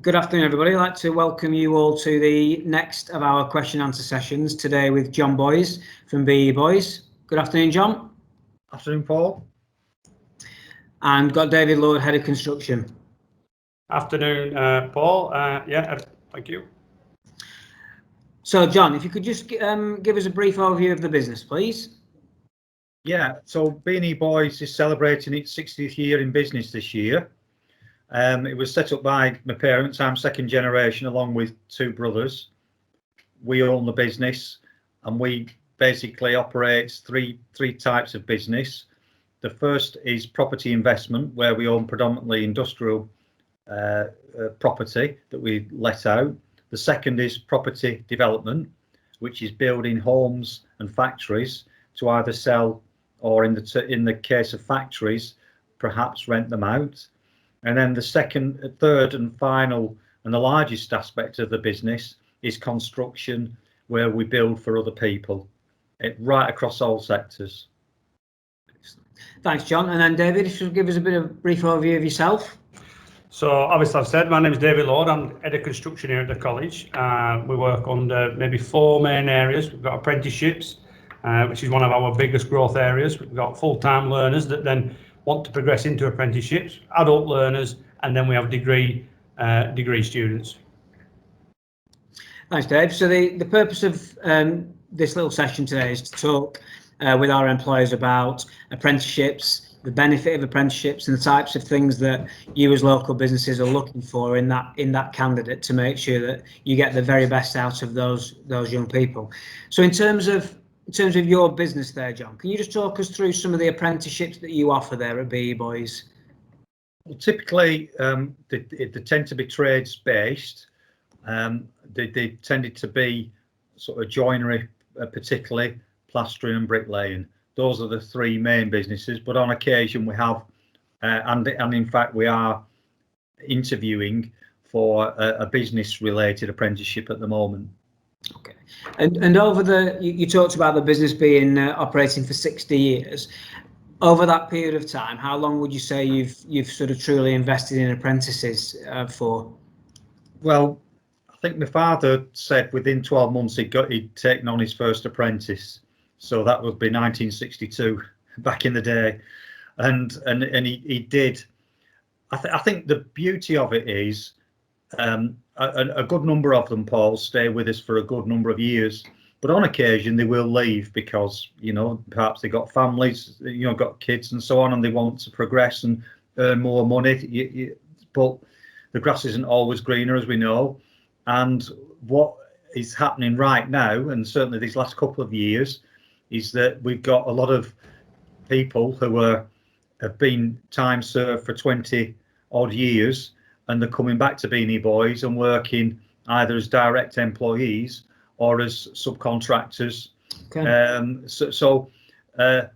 Good afternoon, everybody. I'd like to welcome you all to the next of our question and answer sessions today with John Boys from BE Boys. Good afternoon, John. Afternoon, Paul. And got David Lord, Head of Construction. Afternoon, Paul. Thank you. So, John, if you could just give us a brief overview of the business, please. Yeah, so BE Boys is celebrating its 60th year in business this year. It was set up by my parents. I'm second generation, along with two brothers. We own the business, and we basically operate three types of business. The first is property investment, where we own predominantly industrial property that we let out. The second is property development, which is building homes and factories to either sell or, in the case of factories, perhaps rent them out. And then the second, third and final and the largest aspect of the business is construction, where we build for other people, right across all sectors. Thanks, John. And then David, if you could give us a bit of a brief overview of yourself. So obviously I've said my name is David Lord. I'm Head of Construction here at the college. We work under maybe four main areas. We've got apprenticeships, which is one of our biggest growth areas. We've got full-time learners that then want to progress into apprenticeships, adult learners, and then we have degree students. Thanks, Dave. So the purpose of this little session today is to talk with our employers about apprenticeships, the benefit of apprenticeships, and the types of things that you as local businesses are looking for in that candidate to make sure that you get the very best out of those young people. So in terms of your business there, John, can you just talk us through some of the apprenticeships that you offer there at BE Boys? Well, typically, they tend to be trades based. They tended to be sort of joinery, particularly plastering and bricklaying. Those are the three main businesses. But on occasion, we have, and in fact, we are interviewing for a business-related apprenticeship at the moment. Okay, and over you talked about the business being operating for 60 years. Over that period of time, how long would you say you've sort of truly invested in apprentices for? Well, I think my father said within 12 months he'd taken on his first apprentice, so that would be 1962 back in the day, and he did. I think the beauty of it is. A good number of them, Paul, stay with us for a good number of years, but on occasion they will leave because, perhaps they got families, got kids and so on, and they want to progress and earn more money. But the grass isn't always greener, as we know. And what is happening right now, and certainly these last couple of years, is that we've got a lot of people who have been time served for 20 odd years, and they're coming back to BE Boys and working either as direct employees or as subcontractors. Okay. So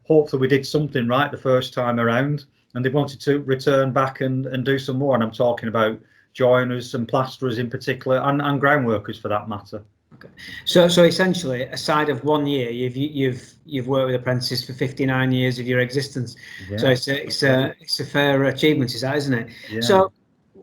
hopefully we did something right the first time around, and they wanted to return back and do some more. And I'm talking about joiners and plasterers in particular, and ground workers for that matter. Okay. So essentially, aside of 1 year, you've worked with apprentices for 59 years of your existence. Yeah. So it's a fair achievement, isn't it? Yeah. So.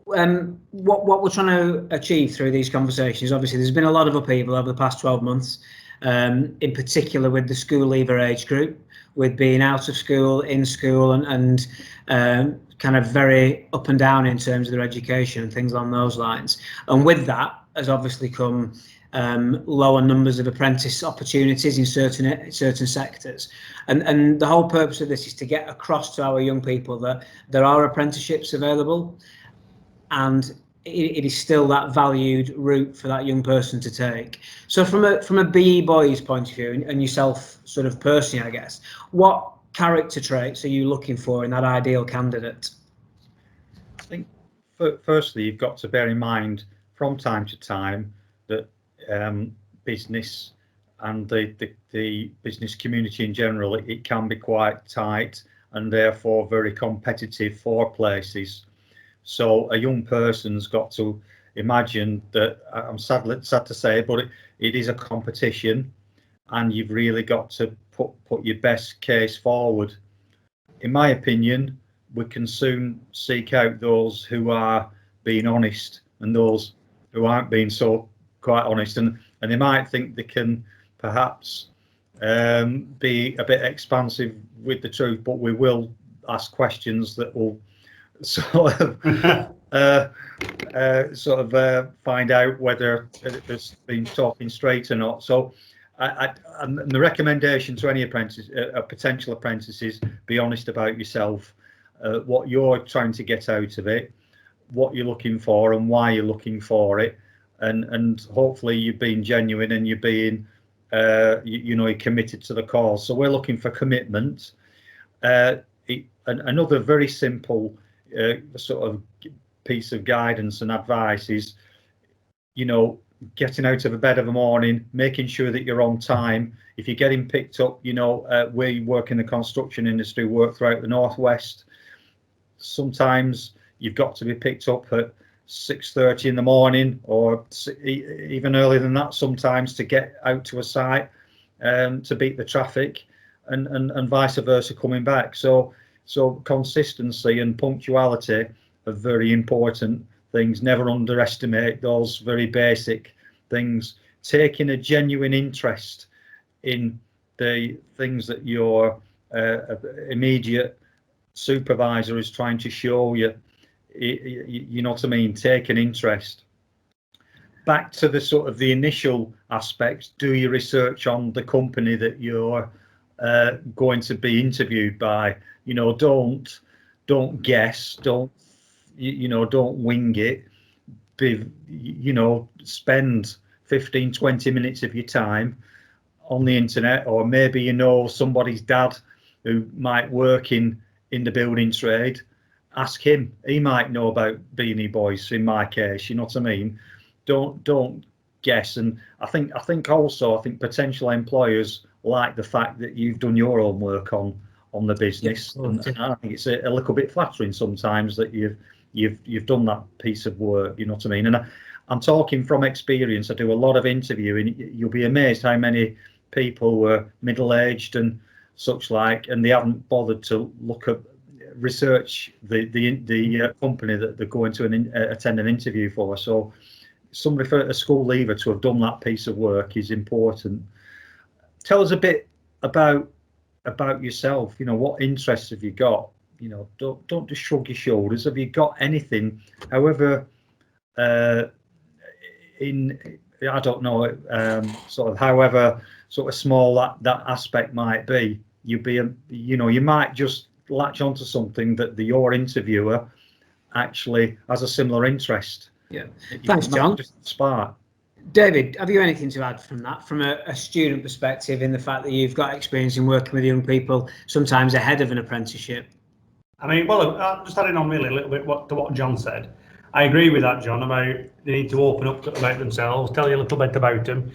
What we're trying to achieve through these conversations, obviously there's been a lot of upheaval over the past 12 months, in particular with the school leaver age group, with being out of school, in school, and kind of very up and down in terms of their education and things along those lines. And with that has obviously come lower numbers of apprentice opportunities in certain sectors. And the whole purpose of this is to get across to our young people that there are apprenticeships available, and it is still that valued route for that young person to take. So from a BE Boys point of view, and yourself sort of personally, I guess, what character traits are you looking for in that ideal candidate? I think firstly, you've got to bear in mind from time to time that business and the business community in general, it can be quite tight and therefore very competitive for places. So a young person's got to imagine that, I'm sad to say, but it is a competition, and you've really got to put your best case forward. In my opinion, we can soon seek out those who are being honest and those who aren't being so quite honest, and they might think they can perhaps be a bit expansive with the truth, but we will ask questions that will sort of find out whether it's been talking straight or not. So and the recommendation to any apprentice, potential apprentices, be honest about yourself, what you're trying to get out of it, what you're looking for and why you're looking for it, and hopefully you're being genuine and you're being you're committed to the cause. So we're looking for commitment. Another very simple sort of piece of guidance and advice is, getting out of bed of a morning, making sure that you're on time. If you're getting picked up, we work in the construction industry, work throughout the northwest. Sometimes you've got to be picked up at 6:30 in the morning, or even earlier than that sometimes, to get out to a site to beat the traffic, and vice versa coming back. So consistency and punctuality are very important things. Never underestimate those very basic things. Taking a genuine interest in the things that your immediate supervisor is trying to show you. You know what I mean? Take an interest. Back to the sort of the initial aspects, do your research on the company that you're going to be interviewed by. Don't guess, don't wing it. Spend 15-20 minutes of your time on the internet, or maybe somebody's dad who might work in the building trade. Ask him, he might know about Beanie Boys in my case, you know what I mean? Don't guess. And I think potential employers like the fact that you've done your own work on the business, and I think it's a little bit flattering sometimes that you've done that piece of work, you know what I mean? And I'm talking from experience. I do a lot of interviewing. You'll be amazed how many people were middle-aged and such like, and they haven't bothered to research the company that they're going to attend an interview for. So somebody, for a school leaver, to have done that piece of work is important. Tell us a bit about yourself. What interests have you got? Don't just shrug your shoulders. Have you got anything, however I don't know, however sort of small that aspect might be, you might just latch onto something that your interviewer actually has a similar interest. Yeah. Thanks, John. Just spark. David, have you anything to add from that, from a student perspective, in the fact that you've got experience in working with young people, sometimes ahead of an apprenticeship? I mean, well, just adding on really a little bit to what John said. I agree with that, John, about they need to open up about themselves, tell you a little bit about them.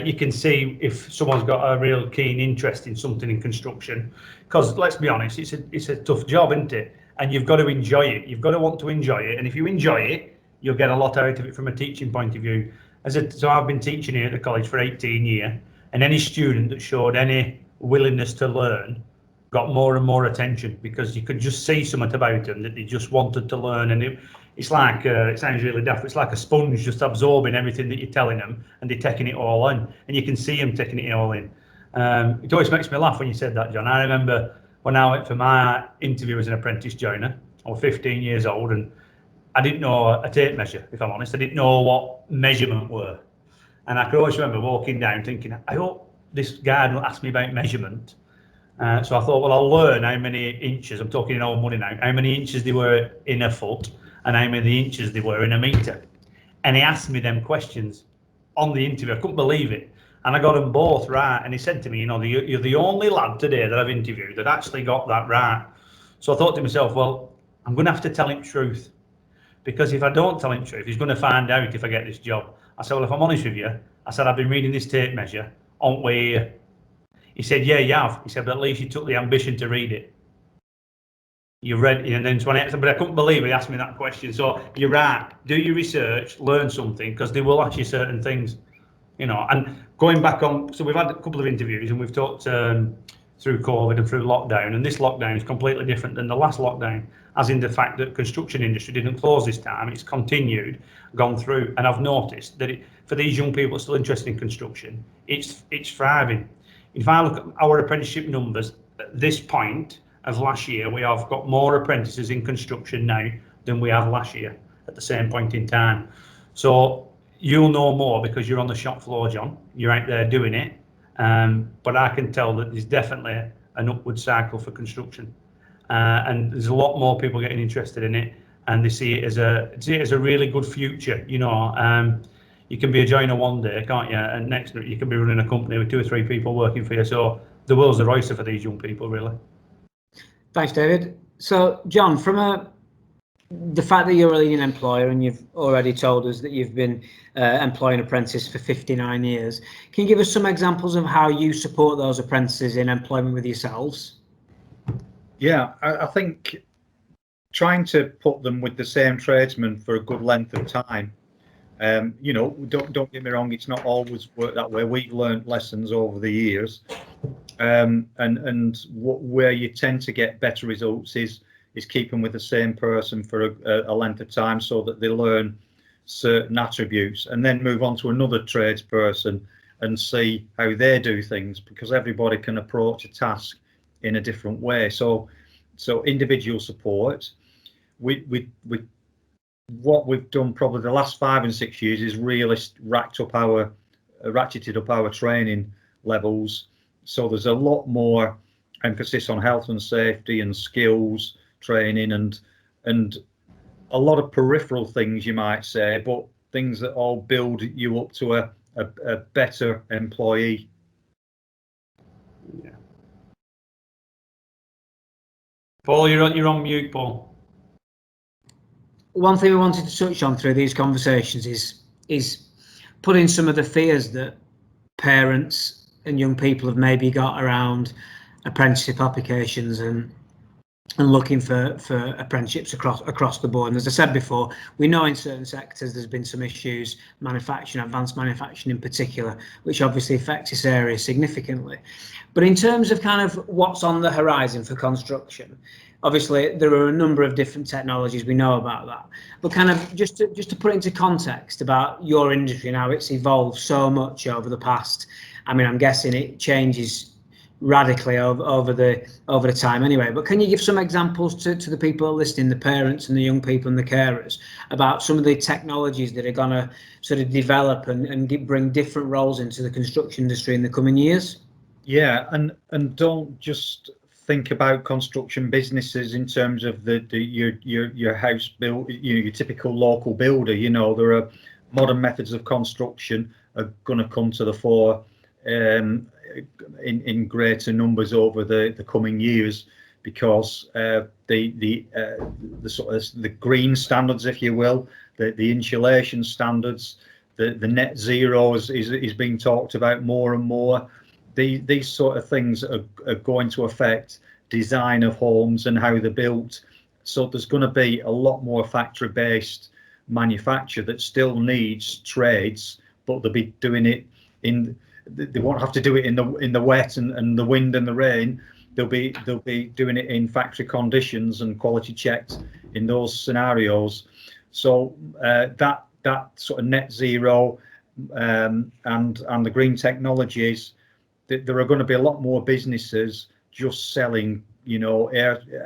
You can see if someone's got a real keen interest in something in construction, because let's be honest, it's a tough job, isn't it? And you've got to enjoy it. You've got to want to enjoy it. And if you enjoy it, you'll get a lot out of it from a teaching point of view. So I've been teaching here at the college for 18 years, and any student that showed any willingness to learn got more and more attention, because you could just see something about them that they just wanted to learn. And it's like, it sounds really daft, it's like a sponge just absorbing everything that you're telling them, and they're taking it all in, and you can see them taking it all in. It always makes me laugh when you said that, John. I remember when I went for my interview as an apprentice joiner, I was 15 years old, and I didn't know a tape measure, if I'm honest. I didn't know what measurement were. And I could always remember walking down thinking, I hope this guy will ask me about measurement. So I thought, well, I'll learn how many inches, I'm talking in old money now, how many inches they were in a foot and how many inches they were in a metre. And he asked me them questions on the interview. I couldn't believe it. And I got them both right. And he said to me, you're the only lad today that I've interviewed that actually got that right. So I thought to myself, well, I'm going to have to tell him truth. Because if I don't tell him truth, he's going to find out if I get this job. I said, well, if I'm honest with you, I said, I've been reading this tape measure, aren't we? He said, yeah, you have. He said, but at least you took the ambition to read it. You read it, and then but I couldn't believe he asked me that question. So you're right. Do your research, learn something, because they will ask you certain things, And going back on, so we've had a couple of interviews, and we've talked through COVID and through lockdown, and this lockdown is completely different than the last lockdown, as in the fact that construction industry didn't close this time, it's continued, gone through, and I've noticed that for these young people still interested in construction, it's thriving. If I look at our apprenticeship numbers at this point of last year, we have got more apprentices in construction now than we have last year at the same point in time. So you'll know more because you're on the shop floor, John, you're out there doing it. But I can tell that there's definitely an upward cycle for construction, and there's a lot more people getting interested in it, and they see it as a really good future. You know, you can be a joiner one day, can't you? And next you can be running a company with 2 or 3 people working for you. So the world's the oyster for these young people, really. Thanks, David. So, John, from the fact that you're a leading employer and you've already told us that you've been employing apprentices for 59 years, can you give us some examples of how you support those apprentices in employment with yourselves? Yeah, I think trying to put them with the same tradesman for a good length of time. You know, don't get me wrong, it's not always worked that way. We've learned lessons over the years, and where you tend to get better results is keeping with the same person for a length of time, so that they learn certain attributes and then move on to another tradesperson and see how they do things, because everybody can approach a task in a different way. So individual support. We what we've done probably the last 5 and 6 years is really ratcheted up our training levels. So there's a lot more emphasis on health and safety and skills training, and a lot of peripheral things, you might say, but things that all build you up to a better employee. Yeah. Paul, you're on mute, Paul. One thing we wanted to touch on through these conversations is putting some of the fears that parents and young people have maybe got around apprenticeship applications and looking for apprenticeships across the board. And as I said before, we know in certain sectors there's been some issues, manufacturing, advanced manufacturing in particular, which obviously affects this area significantly. But in terms of kind of what's on the horizon for construction, obviously there are a number of different technologies, we know about that. But kind of just to put into context about your industry and how it's evolved so much over the past, I mean, I'm guessing it changes radically over the time anyway, but can you give some examples to the people listening, the parents and the young people and the carers, about some of the technologies that are going to sort of develop and bring different roles into the construction industry in the coming years? Yeah, and don't just think about construction businesses in terms of your house build, your typical local builder. You know, there are modern methods of construction are going to come to the fore in greater numbers over the coming years, because the sort of the green standards, if you will, the insulation standards, the net zero is being talked about more and more. These sort of things are going to affect design of homes and how they're built. So there's going to be a lot more factory-based manufacture that still needs trades, but they'll be doing it they won't have to do it in the wet and the wind and the rain. They'll be doing it in factory conditions and quality checked in those scenarios. So that sort of net zero and the green technologies, there are going to be a lot more businesses just selling, you know,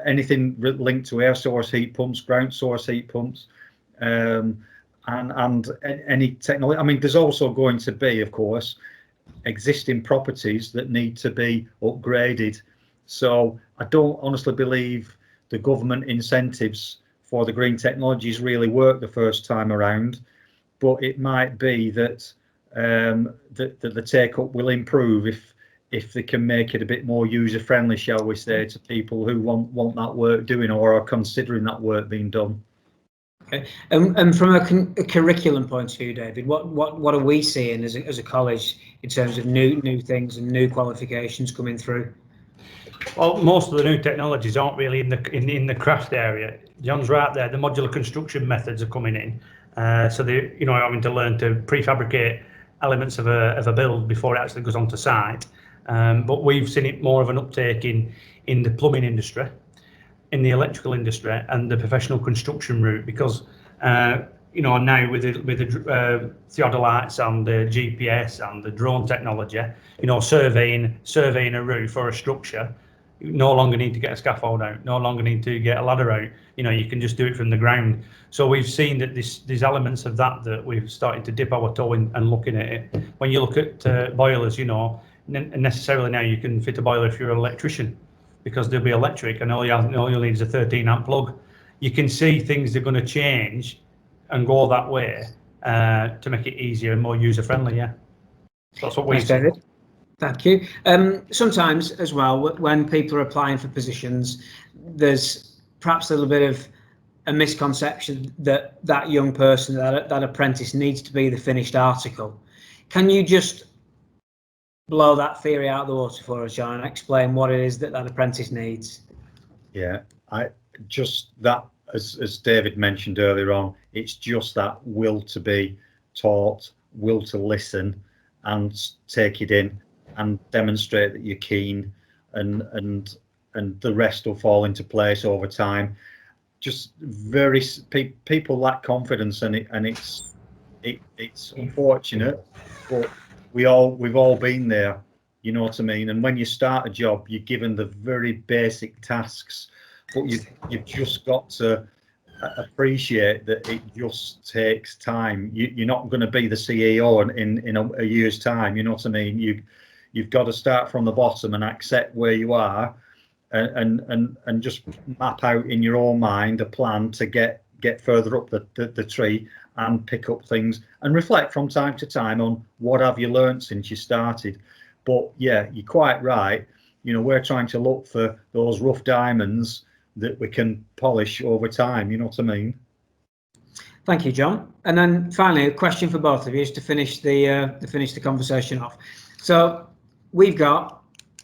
anything linked to air source heat pumps, ground source heat pumps, and any technology. I mean, there's also going to be, of course, existing properties that need to be upgraded. So I don't honestly believe the government incentives for the green technologies really work the first time around, but it might be that the take-up will improve if they can make it a bit more user-friendly, shall we say, to people who want that work doing or are considering that work being done. Okay, and from a curriculum point of view, David, what are we seeing as a college in terms of new things and new qualifications coming through? Well, most of the new technologies aren't really in the craft area. John's right there. The modular construction methods are coming in, so they, you know, having to learn to prefabricate elements of a build before it actually goes onto site. But we've seen it more of an uptake in the plumbing industry, in the electrical industry, and the professional construction route, because now with the theodolites and the GPS and the drone technology, surveying a roof or a structure, you no longer need to get a scaffold out, no longer need to get a ladder out. You can just do it from the ground. So we've seen that these elements of that we've started to dip our toe in and looking at it. When you look at boilers, necessarily now you can fit a boiler if you're an electrician, because they'll be electric, and all you'll need is a 13-amp plug. You can see things are going to change and go that way to make it easier and more user-friendly. Yeah, that's what we see. David. Thank you. Sometimes as well, when people are applying for positions, there's perhaps a little bit of a misconception that young person, that apprentice, needs to be the finished article. Can you just blow that theory out of the water for us, John, and explain what it is that apprentice needs? Yeah, as David mentioned earlier on, it's just that will to be taught, will to listen and take it in and demonstrate that you're keen, and the rest will fall into place over time. Just people lack confidence, and it's unfortunate, but we've all been there, you know what I mean? And when you start a job, you're given the very basic tasks, but you've just got to appreciate that it just takes time. You're not going to be the CEO in a year's time, you know what I mean? You've got to start from the bottom and accept where you are, and just map out in your own mind a plan to get further up the tree and pick up things and reflect from time to time on what have you learned since you started. But yeah, you're quite right. We're trying to look for those rough diamonds that we can polish over time, you know what I mean? Thank you, John. And then finally, a question for both of you, just to finish the conversation off. So we've got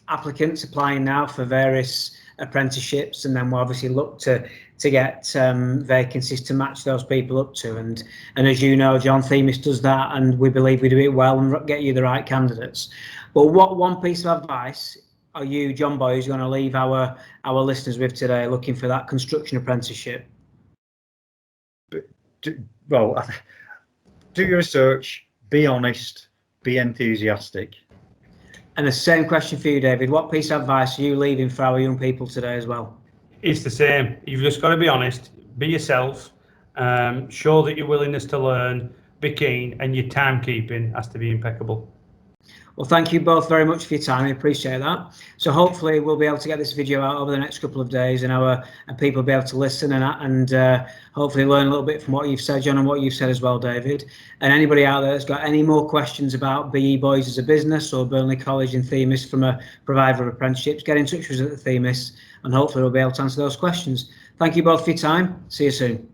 applicants applying now for various apprenticeships, and then we'll obviously look to get vacancies to match those people up to. And as you know, John, Themis does that, and we believe we do it well and get you the right candidates. But what one piece of advice are you, John Boys, going to leave our listeners with today looking for that construction apprenticeship? Well, do your research, be honest, be enthusiastic. And the same question for you, David. What piece of advice are you leaving for our young people today as well? It's the same. You've just got to be honest, be yourself, show that your willingness to learn, be keen, and your timekeeping has to be impeccable. Well, thank you both very much for your time. I appreciate that. So hopefully we'll be able to get this video out over the next couple of days, and people will be able to listen and hopefully learn a little bit from what you've said, John, and what you've said as well, David. And anybody out there that's got any more questions about BE Boys as a business or Burnley College and Themis from a provider of apprenticeships, get in touch with us at the Themis, and hopefully we'll be able to answer those questions. Thank you both for your time. See you soon.